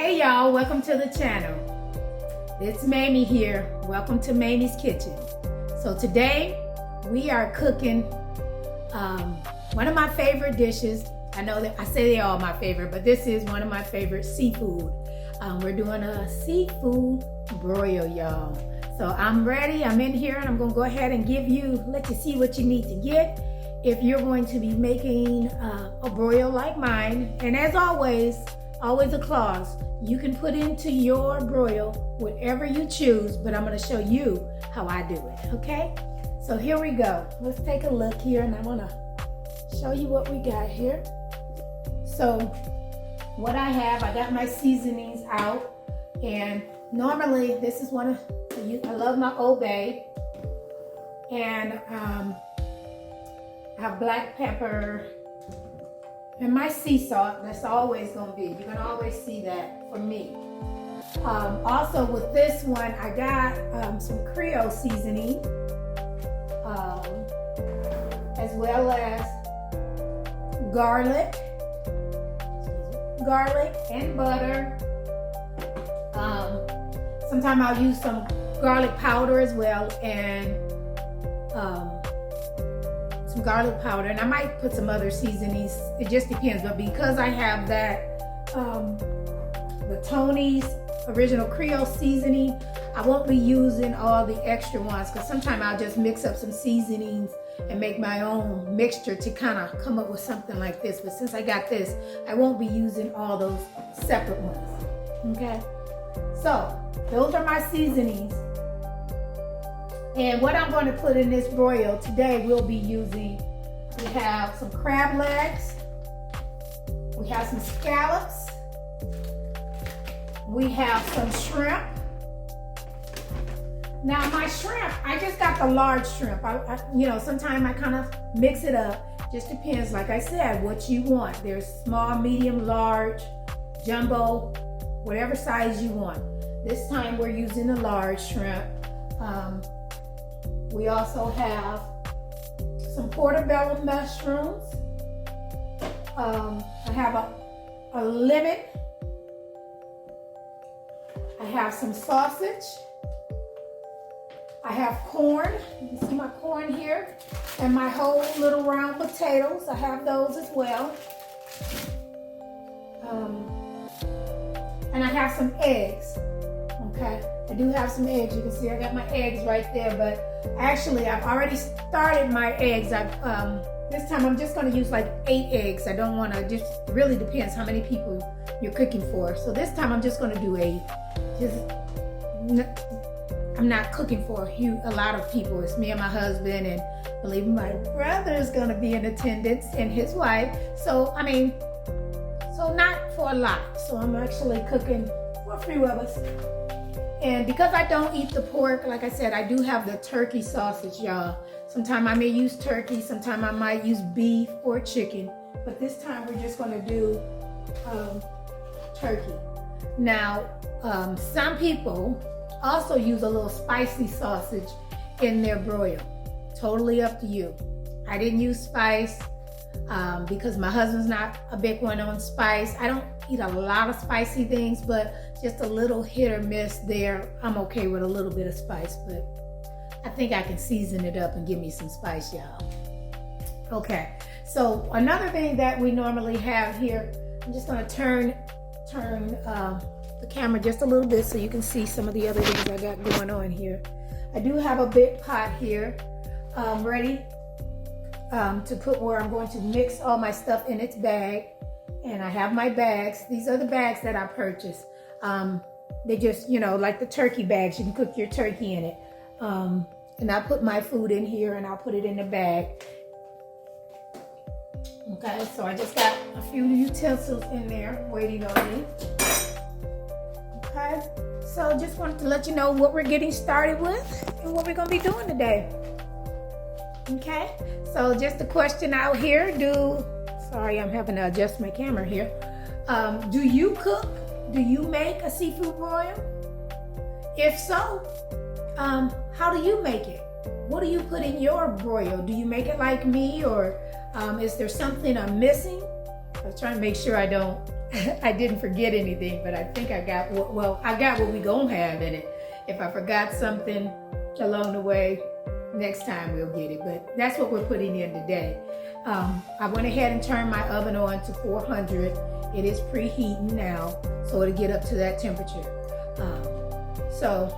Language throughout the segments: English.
Hey y'all, welcome to the channel. It's Mamie here. Welcome to Mamie's Kitchen. So today we are cooking one of my favorite dishes. I know that I say they're all my favorite, but this is one of my favorite seafood. We're doing a seafood broil, y'all. So I'm ready, I'm in here, and I'm gonna go ahead and let you see what you need to get if you're going to be making a broil like mine. And as always a clause, you can put into your broil whatever you choose, but I'm gonna show you how I do it, okay? So here we go. Let's take a look here, and I wanna show you what we got here. So what I got my seasonings out, and normally this is I love my Old Bay, and I have black pepper, and my sea salt. That's always gonna be, you're gonna always see that for me. Also with this one, I got some Creole seasoning, as well as garlic and butter. Sometimes I'll use some garlic powder as well, and some garlic powder, and I might put some other seasonings. It just depends, but because I have that the Tony's original Creole seasoning, I won't be using all the extra ones, because sometimes I'll just mix up some seasonings and make my own mixture to kind of come up with something like this. But since I got this, I won't be using all those separate ones. Okay, so those are my seasonings. And what I'm going to put in this broil today, we have some crab legs, we have some scallops, we have some shrimp. Now my shrimp, I just got the large shrimp. Sometimes I kind of mix it up. Just depends, like I said, what you want. There's small, medium, large, jumbo, whatever size you want. This time we're using the large shrimp. We also have some portobello mushrooms. I have a lemon. I have some sausage. I have corn. You can see my corn here. And my whole little round potatoes. I have those as well. And I have some eggs. Okay, I do have some eggs. You can see I got my eggs right there, but actually I've already started my eggs. This time I'm just going to use like 8 eggs. I don't want to, just really depends how many people you're cooking for. So this time I'm just going to do 8. I'm not cooking for a lot of people. It's me and my husband, and believe me, my brother is going to be in attendance, and his wife. So not for a lot. So I'm actually cooking for a few of us. And because I don't eat the pork, like I said, I do have the turkey sausage, y'all. Sometimes I may use turkey, sometimes I might use beef or chicken, but this time we're just gonna do turkey. Now, some people also use a little spicy sausage in their broil. Totally up to you. I didn't use spice because my husband's not a big one on spice. I don't eat a lot of spicy things, but just a little hit or miss there. I'm okay with a little bit of spice, but I think I can season it up and give me some spice, y'all. Okay, so another thing that we normally have here, I'm just gonna turn the camera just a little bit so you can see some of the other things I got going on here. I do have a big pot here ready to put where I'm going to mix all my stuff in its bag. And I have my bags. These are the bags that I purchased. They just, like the turkey bags, you can cook your turkey in it. And I put my food in here, and I'll put it in the bag. Okay, so I just got a few utensils in there waiting on me. Okay, so just wanted to let you know what we're getting started with and what we're gonna be doing today. Okay, so just a question out here, sorry, I'm having to adjust my camera here. Do you cook? Do you make a seafood broil? If so, how do you make it? What do you put in your broil? Do you make it like me, or is there something I'm missing? I was trying to make sure I don't I didn't forget anything, but I think I got I got what we gonna have in it. If I forgot something along the way, next time we'll get it. But that's what we're putting in today. I went ahead and turned my oven on to 400. It is preheating now, so it'll get up to that temperature. So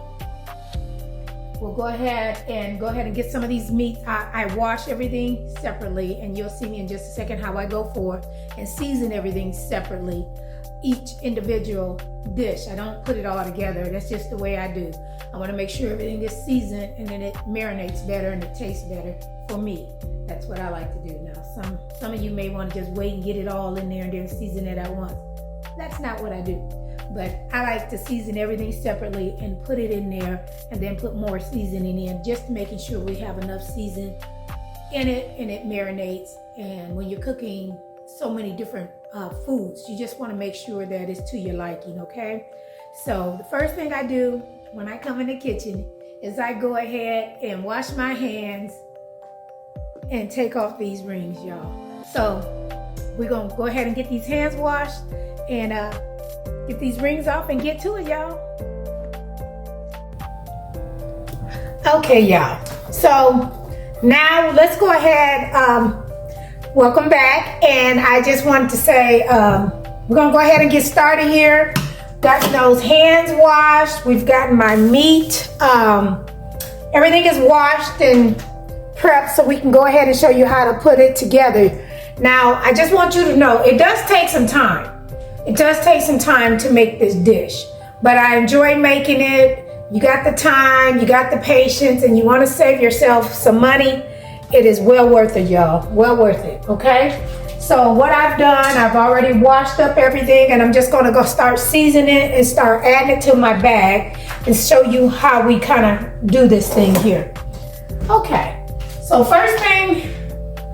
we'll go ahead and get some of these meats. I wash everything separately, and you'll see me in just a second how I go forth and season everything separately, each individual dish. I don't put it all together. That's just the way I do. I want to make sure everything is seasoned, and then it marinates better and it tastes better for me. That's what I like to do. Now, some of you may want to just wait and get it all in there and then season it at once. That's not what I do. But I like to season everything separately and put it in there, and then put more seasoning in, just making sure we have enough season in it and it marinates. And when you're cooking so many different foods, you just want to make sure that it's to your liking, okay? So the first thing I do when I come in the kitchen is I go ahead and wash my hands and take off these rings, y'all. So we're gonna go ahead and get these hands washed and get these rings off and get to it, y'all. Okay, y'all. So now let's go ahead. Welcome back. And I just wanted to say, we're gonna go ahead and get started here. Got those hands washed. We've gotten my meat. Everything is washed and prepped, so we can go ahead and show you how to put it together. Now, I just want you to know, it does take some time. It does take some time to make this dish, but I enjoy making it. You got the time, you got the patience, and you want to save yourself some money. It is well worth it, y'all. Well worth it, okay? So what I've done, I've already washed up everything, and I'm just gonna go start seasoning it and start adding it to my bag and show you how we kind of do this thing here. Okay, so first thing,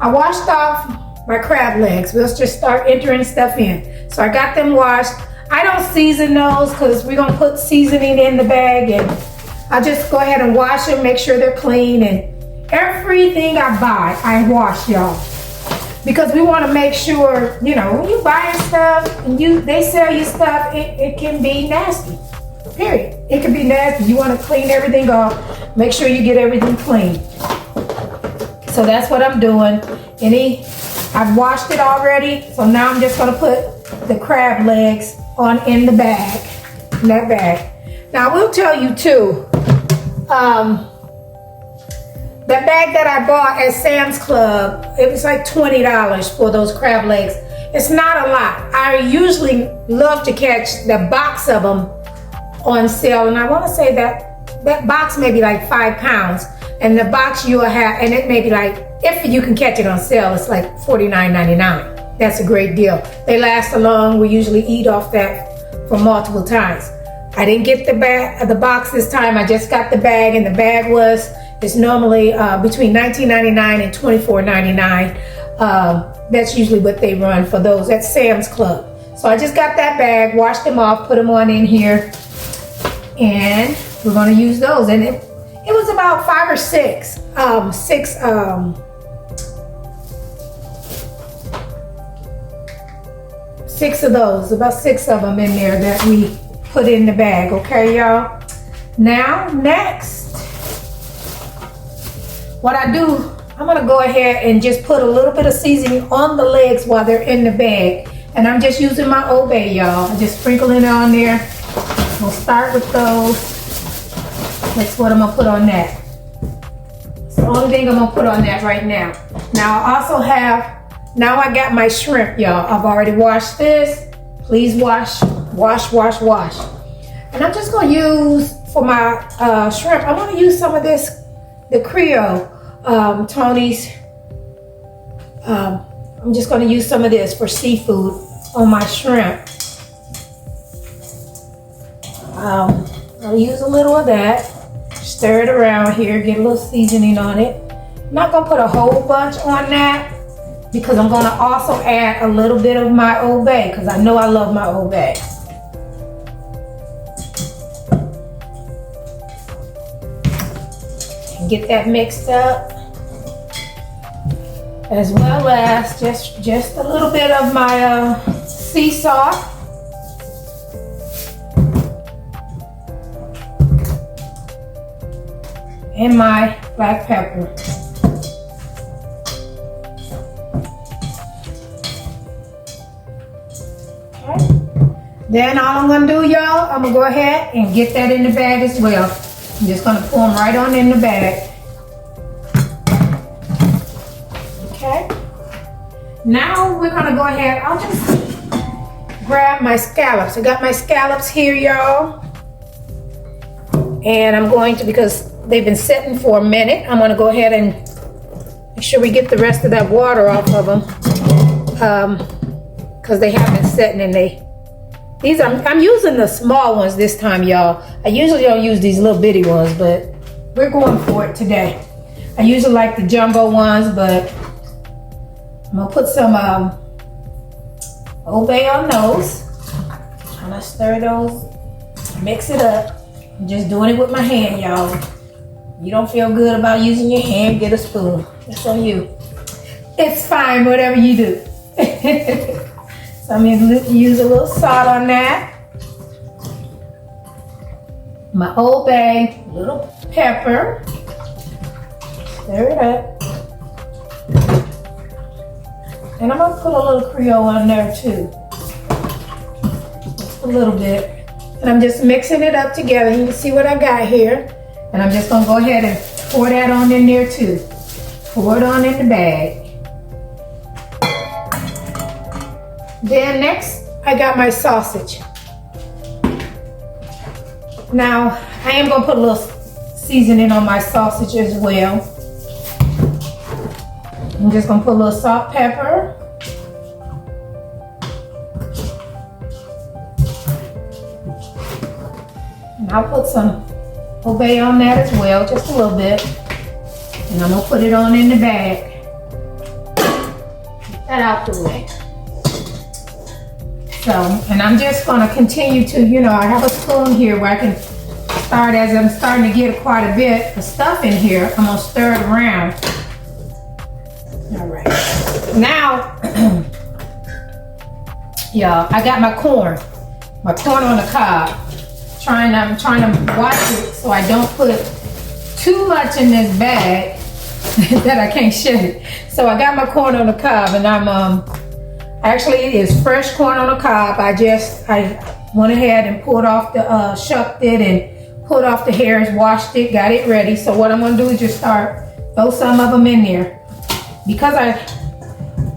I washed off my crab legs. Let's just start entering stuff in. So I got them washed. I don't season those because we're gonna put seasoning in the bag, and I'll just go ahead and wash them, make sure they're clean. And everything I buy, I wash, y'all. Because we wanna make sure, you know, when you buy stuff and they sell you stuff, it can be nasty, period. It can be nasty. You wanna clean everything off, make sure you get everything clean. So that's what I'm doing. I've washed it already, so now I'm just gonna put the crab legs in that bag. Now I will tell you too, that bag that I bought at Sam's Club, it was like $20 for those crab legs. It's not a lot. I usually love to catch the box of them on sale, and I wanna say that box may be like 5 pounds, and the box you'll have, and it may be like, if you can catch it on sale, it's like $49.99. That's a great deal. They last long. We usually eat off that for multiple times. I didn't get the box this time. I just got the bag, and the bag it's normally between $19.99 and $24.99. That's usually what they run for those at Sam's Club. So I just got that bag, washed them off, put them on in here, and we're gonna use those. And it was about 5 or 6, six of those, about 6 of them in there that we put in the bag, okay, y'all? Now, next, what I do, I'm gonna go ahead and just put a little bit of seasoning on the legs while they're in the bag. And I'm just using my Old Bay, y'all. I'm just sprinkling it on there. We'll start with those. That's what I'm gonna put on that. It's the only thing I'm gonna put on that right now. Now I also now I got my shrimp, y'all. I've already washed this. Please wash. And I'm just gonna use, for my shrimp, I wanna use some of this, the Creole, Tony's. I'm just gonna use some of this for seafood on my shrimp. I'll use a little of that. Stir it around here, get a little seasoning on it. I'm not gonna put a whole bunch on that, because I'm gonna also add a little bit of my Old Bay, because I know I love my Old Bay. And get that mixed up, as well as just a little bit of my sea salt. and my black pepper. Okay. Then all I'm gonna do, y'all, I'm gonna go ahead and get that in the bag as well. I'm just gonna pour them right on in the bag. Okay. Now we're gonna go ahead, I'll just grab my scallops. I got my scallops here, y'all. And I'm going to, because they've been sitting for a minute, I'm gonna go ahead and make sure we get the rest of that water off of them. Because they have been sitting and I'm using the small ones this time, y'all. I usually don't use these little bitty ones, but we're going for it today. I usually like the jumbo ones, but I'm gonna put some Old Bay on those. I'm gonna stir those, mix it up. I'm just doing it with my hand, y'all. You don't feel good about using your hand, get a spoon. It's on you. It's fine, whatever you do. So I'm gonna use a little salt on that. My Old Bay, a little pepper. Stir it up. And I'm gonna put a little Creole on there too. Just a little bit. And I'm just mixing it up together. You can see what I got here. And I'm just gonna go ahead and pour that on in there too. Pour it on in the bag. Then next, I got my sausage. Now, I am gonna put a little seasoning on my sausage as well. I'm just gonna put a little salt, pepper. And I'll put some Old Bay on that as well, just a little bit. And I'm gonna put it on in the bag. Get that out the way. So, and I'm just gonna continue to, I have a spoon here where I can start, as I'm starting to get quite a bit of stuff in here, I'm gonna stir it around. All right. Now, y'all, I got my corn on the cob. I'm trying to watch it so I don't put too much in this bag that I can't shed it. So I got my corn on the cob, and actually it is fresh corn on the cob. I went ahead and pulled off the, shucked it and pulled off the hairs, washed it, got it ready. So what I'm gonna do is just throw some of them in there. Because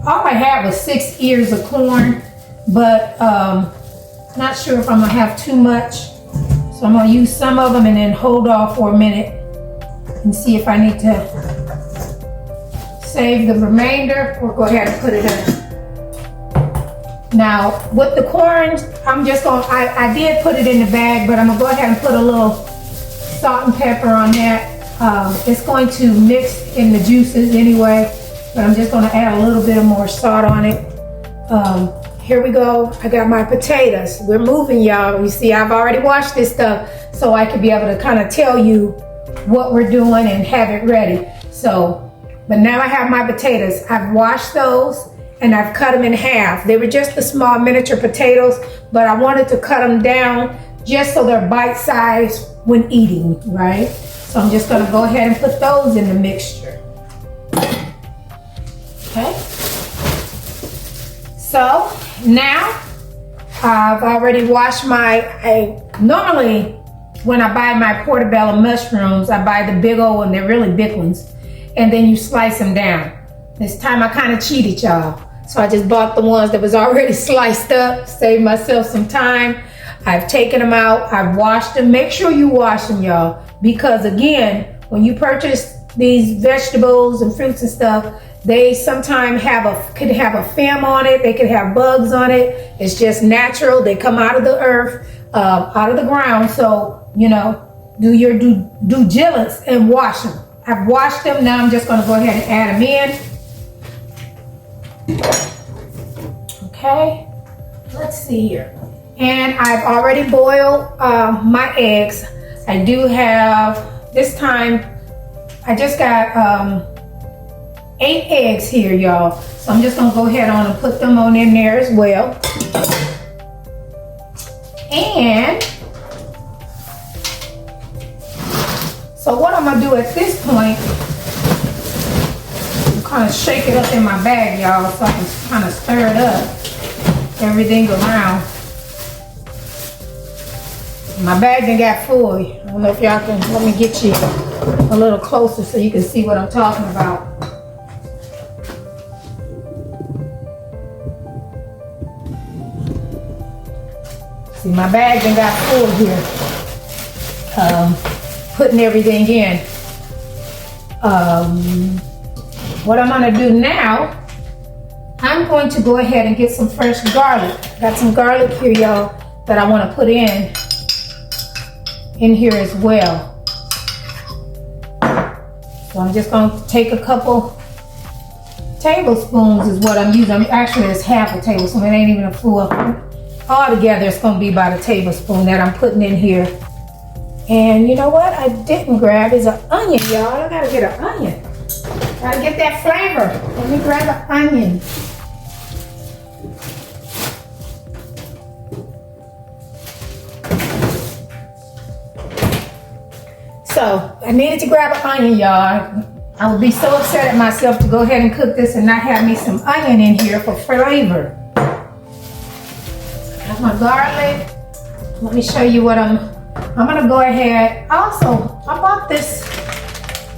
all I had was 6 ears of corn, but not sure if I'm gonna have too much. So I'm gonna use some of them and then hold off for a minute and see if I need to save the remainder or go ahead and put it in. Now, with the corn, I did put it in the bag, but I'm gonna go ahead and put a little salt and pepper on that. It's going to mix in the juices anyway, but I'm just gonna add a little bit more salt on it. Here we go. I got my potatoes. We're moving, y'all. You see, I've already washed this stuff so I could be able to kind of tell you what we're doing and have it ready. So, but now I have my potatoes. I've washed those and I've cut them in half. They were just the small miniature potatoes, but I wanted to cut them down just so they're bite-sized when eating, right? So I'm just gonna go ahead and put those in the mixture. Okay. So now I've already washed normally when I buy my portobello mushrooms, I buy the big old one, they're really big ones, and then you slice them down. This time I kind of cheated, y'all. So I just bought the ones that was already sliced up, saved myself some time. I've taken them out, I've washed them. Make sure you wash them, y'all, because again, when you purchase these vegetables and fruits and stuff, they sometimes could have a film on it. They could have bugs on it. It's just natural. They come out of the earth, out of the ground. So, do your due diligence and wash them. I've washed them. Now I'm just going to go ahead and add them in. Okay. Let's see here. And I've already boiled my eggs. I do have, this time, I just got 8 eggs here, y'all. So I'm just gonna go ahead on and put them on in there as well. And So what I'm gonna do at this point, kind of shake it up in my bag, y'all, so I can kind of stir it up, everything around. My bag done got full. I don't know if y'all can, let me get you a little closer so you can see what I'm talking about. See, my bag done got full here. Putting everything in. What I'm gonna do now, I'm going to go ahead and get some fresh garlic. Got some garlic here, y'all, that I wanna put in here as well. So I'm just gonna take a couple tablespoons is what I'm using. Actually, it's half a tablespoon. It ain't even a full. All together, it's gonna be about a tablespoon that I'm putting in here. And you know what I didn't grab is an onion, y'all. I gotta get an onion. Gotta get that flavor. Let me grab an onion. So I needed to grab an onion, y'all. I would be so upset at myself to go ahead and cook this and not have me some onion in here for flavor. I have my garlic. Let me show you what I'm gonna go ahead. Also, I bought this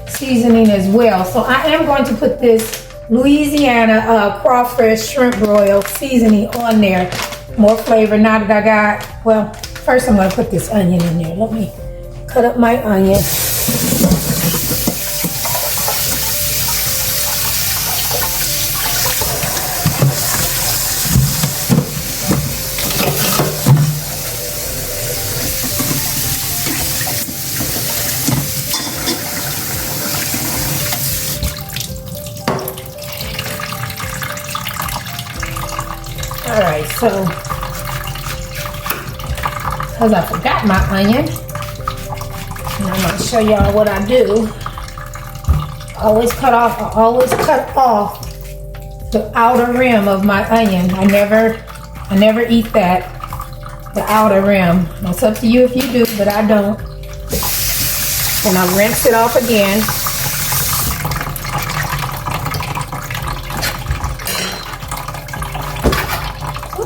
seasoning as well. So I am going to put this Louisiana crawfish shrimp broil seasoning on there. More flavor now that I got, well, first I'm gonna put this onion in there. Let me cut up my onion. All right, so, because I forgot my onion, and I'm going to show y'all what I do. I always cut off the outer rim of my onion. I never eat that, the outer rim. It's up to you if you do, but I don't. And I rinse it off again.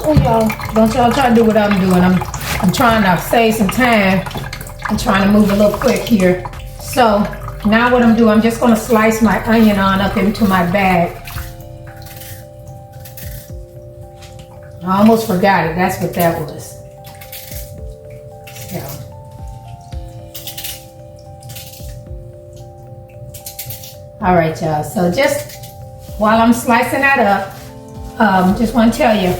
Oh, y'all, don't y'all try to do what I'm doing. I'm trying to save some time. I'm trying to move a little quick here. So now what I'm doing, I'm just going to slice my onion on up into my bag. I almost forgot it. That's what that was. So. All right, y'all. So just while I'm slicing that up, just want to tell you,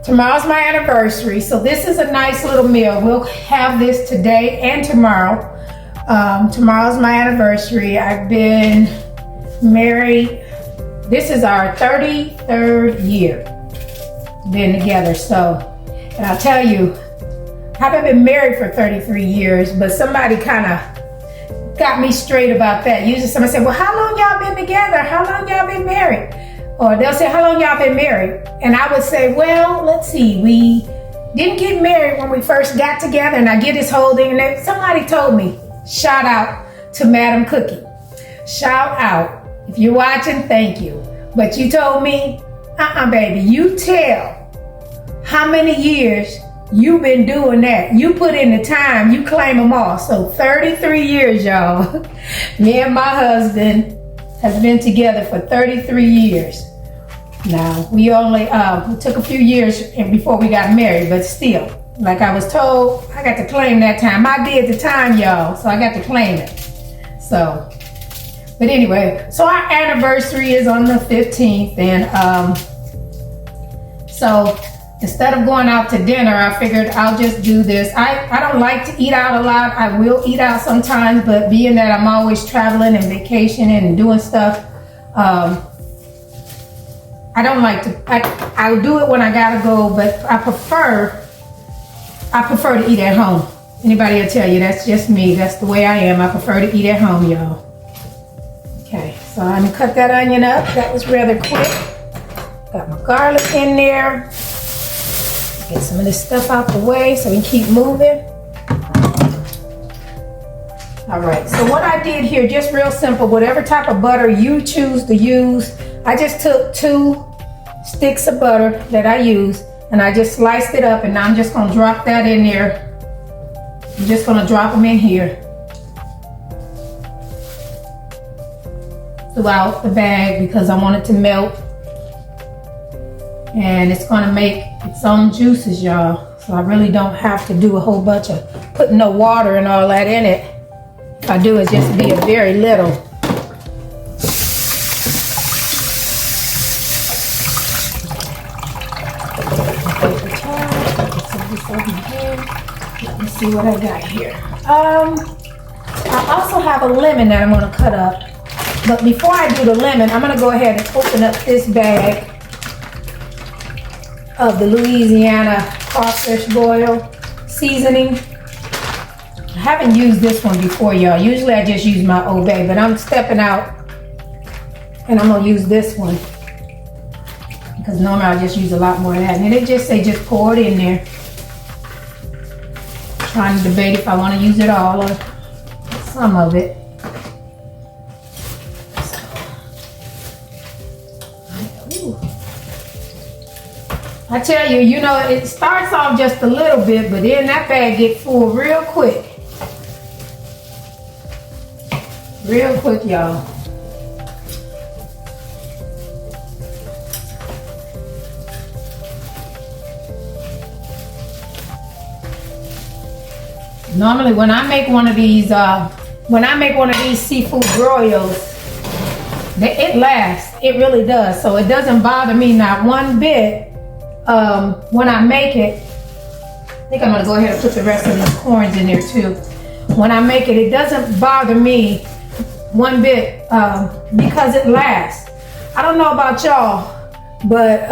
tomorrow's my anniversary, so this is a nice little meal. We'll have this today and tomorrow. Tomorrow's my anniversary. I've been married. This is our 33rd year being together. So, and I'll tell you, I haven't been married for 33 years, but somebody kind of got me straight about that. Usually somebody say, well, how long y'all been together? How long y'all been married? Or they'll say, how long y'all been married? And I would say, well, let's see, we didn't get married when we first got together. And I get this whole thing, and somebody told me, shout out to Madam Cookie. Shout out. If you're watching, thank you. But you told me, baby, you tell how many years you've been doing that. You put in the time, you claim them all. So 33 years, y'all. Me and my husband has been together for 33 years. Now, we only it took a few years before we got married, but still, like I was told, I got to claim that time. I did the time, y'all, so I got to claim it. So, but anyway, so our anniversary is on the 15th, and so instead of going out to dinner, I figured I'll just do this. I don't like to eat out a lot. I will eat out sometimes, but being that I'm always traveling and vacationing and doing stuff, I don't like to, I'll do it when I gotta go, but I prefer to eat at home. Anybody will tell you, that's just me. That's the way I am. I prefer to eat at home, y'all. Okay, so I'm gonna cut that onion up. That was rather quick. Got my garlic in there. Get some of this stuff out the way so we can keep moving. All right, so what I did here, just real simple, whatever type of butter you choose to use, I just took 2 sticks of butter that I use and I just sliced it up, and now I'm just gonna drop that in there. I'm just gonna drop them in here throughout the bag because I want it to melt. And it's gonna make its own juices, y'all. So I really don't have to do a whole bunch of putting no water and all that in it. If I do, it's just be a very little. Let me see what I got here. I also have a lemon that I'm gonna cut up. But before I do the lemon, I'm gonna go ahead and open up this bag of the Louisiana crawfish boil seasoning. I haven't used this one before, y'all. Usually I just use my Old Bay, but I'm stepping out and I'm gonna use this one because normally I just use a lot more of that. And it just say just pour it in there. Trying to debate if I want to use it all or some of it. I tell you, you know, it starts off just a little bit, but then that bag gets full real quick. Real quick, y'all. Normally, when I make one of these, seafood broils, it lasts. It really does. So it doesn't bother me not one bit. When I make it, I think I'm gonna go ahead and put the rest of these corns in there too. When I make it, it doesn't bother me one bit because it lasts. I don't know about y'all, but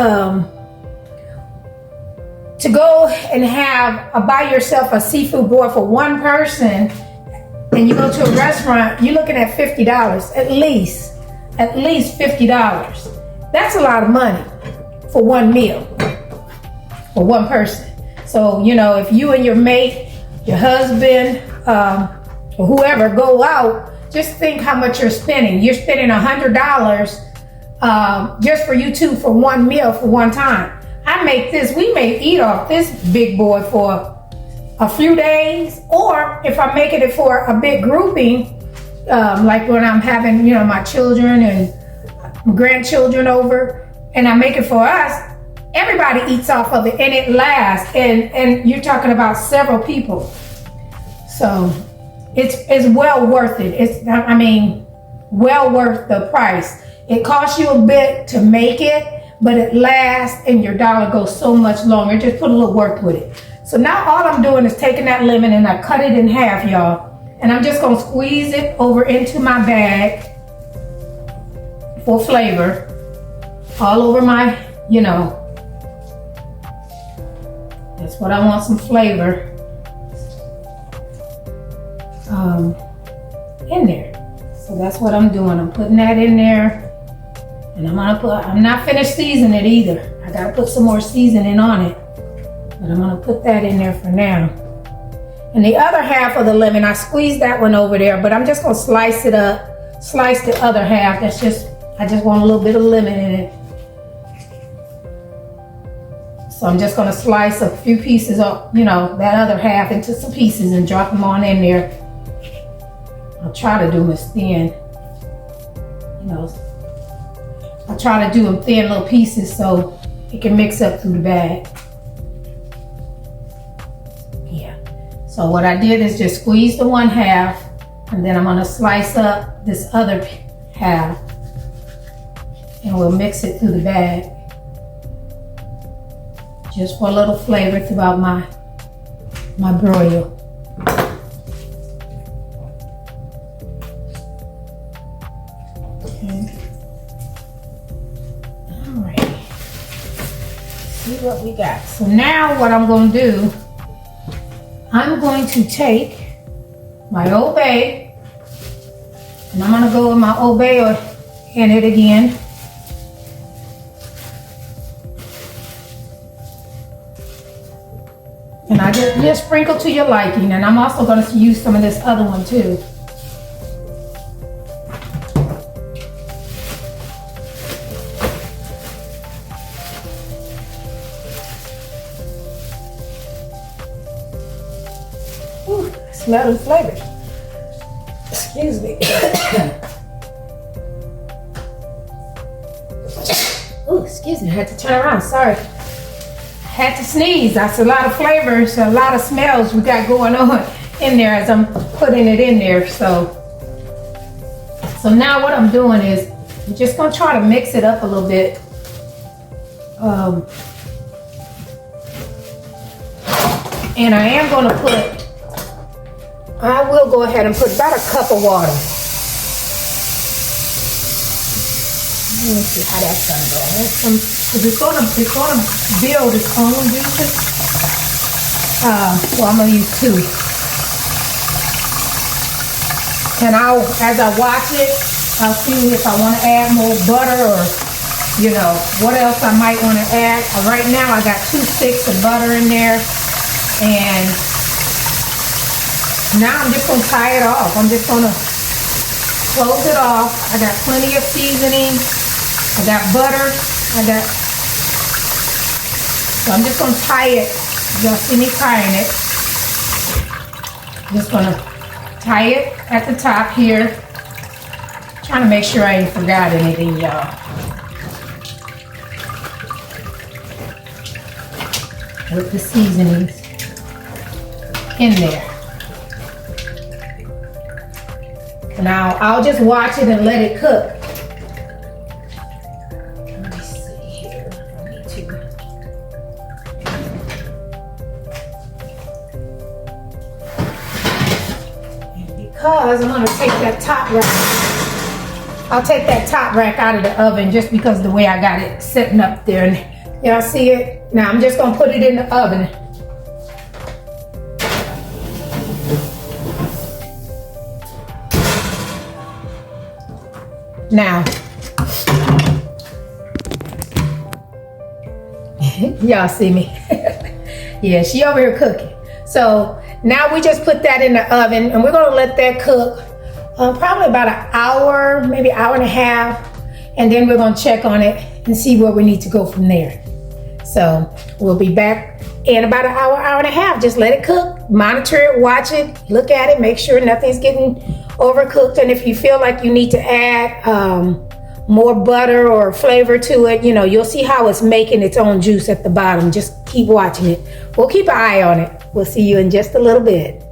to go and have buy yourself a seafood boil for one person, and you go to a restaurant, you're looking at $50 at least $50. That's a lot of money for one meal. For one person. So, you know, if you and your mate, your husband, or whoever go out, just think how much you're spending. You're spending $100 just for you two for one meal for one time. We may eat off this big boy for a few days, or if I'm making it for a big grouping, like when I'm having, you know, my children and grandchildren over, and I make it for us, everybody eats off of it and it lasts, and you're talking about several people. So it's well worth it. Well worth the price. It costs you a bit to make it, but it lasts and your dollar goes so much longer. Just put a little work with it. So now all I'm doing is taking that lemon and I cut it in half, y'all. And I'm just gonna squeeze it over into my bag for flavor. All over my, you know, that's what I want, some flavor in there. So that's what I'm doing. I'm putting that in there. And I'm not finished seasoning it either. I gotta put some more seasoning on it. But I'm gonna put that in there for now. And the other half of the lemon, I squeezed that one over there, but I'm just gonna slice it up, slice the other half. I just want a little bit of lemon in it. So I'm just gonna slice a few pieces up, you know, that other half into some pieces and drop them on in there. I'll try to do them as thin, you know, I try to do them thin little pieces so it can mix up through the bag. Yeah. So what I did is just squeeze the one half, and then I'm gonna slice up this other half, and we'll mix it through the bag. Just for a little flavor throughout my broil. Okay. All right. See what we got. So now what I'm going to do, I'm going to take my Old Bay, and I'm going to go with my Old Bay in it again. And I just sprinkle to your liking, and I'm also going to use some of this other one too. smell and flavors. Excuse me. Oh, excuse me, I had to turn around, sorry. Had to sneeze. That's a lot of flavors, a lot of smells we got going on in there as I'm putting it in there. So now what I'm doing is I'm just gonna try to mix it up a little bit. And I am gonna I will go ahead and put about a cup of water. Let me see how that's gonna go. Because it's gonna build its own juices. So I'm gonna use 2. And as I watch it, I'll see if I want to add more butter or, you know, what else I might want to add. Right now I got 2 sticks of butter in there, and now I'm just gonna tie it off. I'm just gonna close it off. I got plenty of seasoning. I got butter, so I'm just gonna tie it. Y'all see me tying it. Just gonna tie it at the top here. Trying to make sure I ain't forgot anything, y'all. With the seasonings in there. Now I'll just watch it and let it cook. Because I'm gonna take that top rack. I'll take that top rack out of the oven just because of the way I got it sitting up there. And y'all see it? Now I'm just gonna put it in the oven. Now, y'all see me? Yeah, she over here cooking. So now we just put that in the oven and we're gonna let that cook probably about an hour, maybe an hour and a half. And then we're gonna check on it and see where we need to go from there. So we'll be back in about an hour, hour and a half. Just let it cook, monitor it, watch it, look at it, make sure nothing's getting overcooked. And if you feel like you need to add more butter or flavor to it, you know, you'll see how it's making its own juice at the bottom. Just keep watching it. We'll keep an eye on it. We'll see you in just a little bit.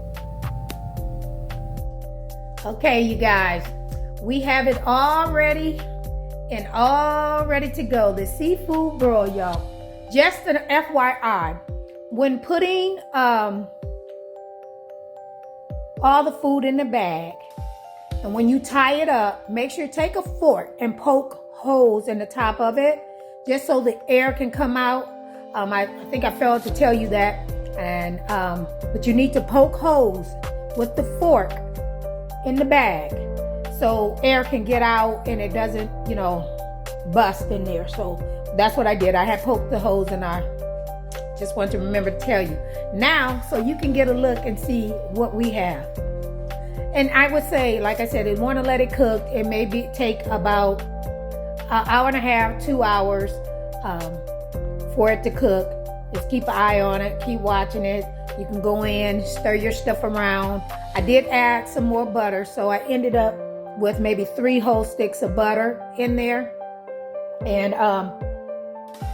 Okay, you guys, we have it all ready and all ready to go. The seafood broil, y'all. Just an FYI, when putting all the food in the bag, and when you tie it up, make sure you take a fork and poke holes in the top of it, just so the air can come out. I think I failed to tell you that. And but you need to poke holes with the fork in the bag so air can get out and it doesn't, you know, bust in there. So that's what I did. I had poked the holes and I just want to remember to tell you. Now, so you can get a look and see what we have. And I would say, like I said, you want to let it cook. It may take about an hour and a half, 2 hours for it to cook. Just keep an eye on it, keep watching it. You can go in, stir your stuff around. I did add some more butter, so I ended up with maybe 3 whole sticks of butter in there. And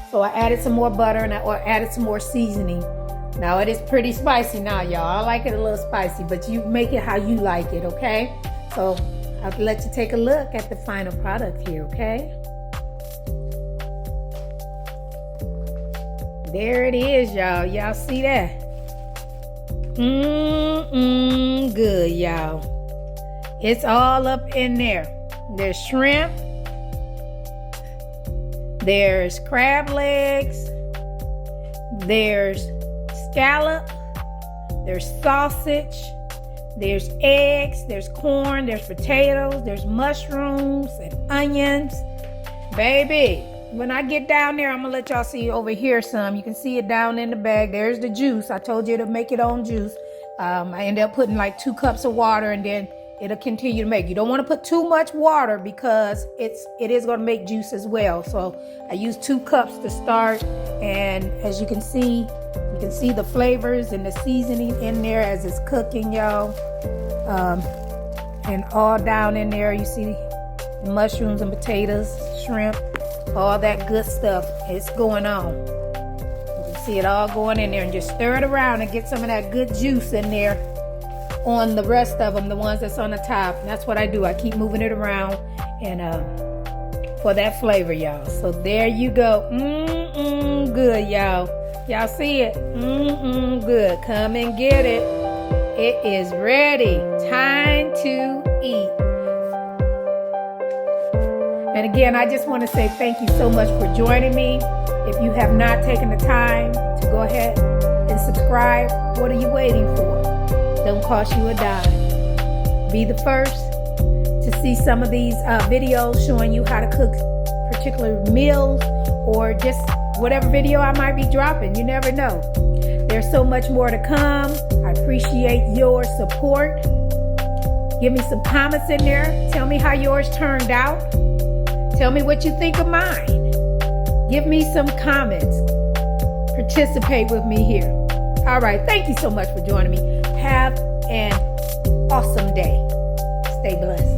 so I added some more butter and I added some more seasoning. Now it is pretty spicy now, y'all. I like it a little spicy, but you make it how you like it, okay? So I'll let you take a look at the final product here, okay? There it is, y'all. Y'all see that? Good, y'all. It's all up in there. There's shrimp. There's crab legs. There's scallop. There's sausage. There's eggs. There's corn. There's potatoes. There's mushrooms and onions. Baby, when I get down there, I'm going to let y'all see over here some. You can see it down in the bag. There's the juice. I told you to make your own juice. I ended up putting like 2 cups of water and then it'll continue to make. You don't want to put too much water because it is going to make juice as well. So I used 2 cups to start. And as you can see, You can see the flavors and the seasoning in there as it's cooking, y'all. And all down in there, you see mushrooms and potatoes, shrimp, all that good stuff. It's going on. You can see it all going in there, and just stir it around and get some of that good juice in there on the rest of them, the ones that's on the top. And that's what I do. I keep moving it around and for that flavor, y'all. So there you go. Good, y'all. Y'all see it? Good. Come and get it. It is ready. Time to eat. And again, I just want to say thank you so much for joining me. If you have not taken the time to go ahead and subscribe, what are you waiting for? Don't cost you a dime. Be the first to see some of these videos showing you how to cook particular meals, or just whatever video I might be dropping. You never know. There's so much more to come. I appreciate your support. Give me some comments in there. Tell me how yours turned out. Tell me what you think of mine. Give me some comments. Participate with me here. All right. Thank you so much for joining me. Have an awesome day. Stay blessed.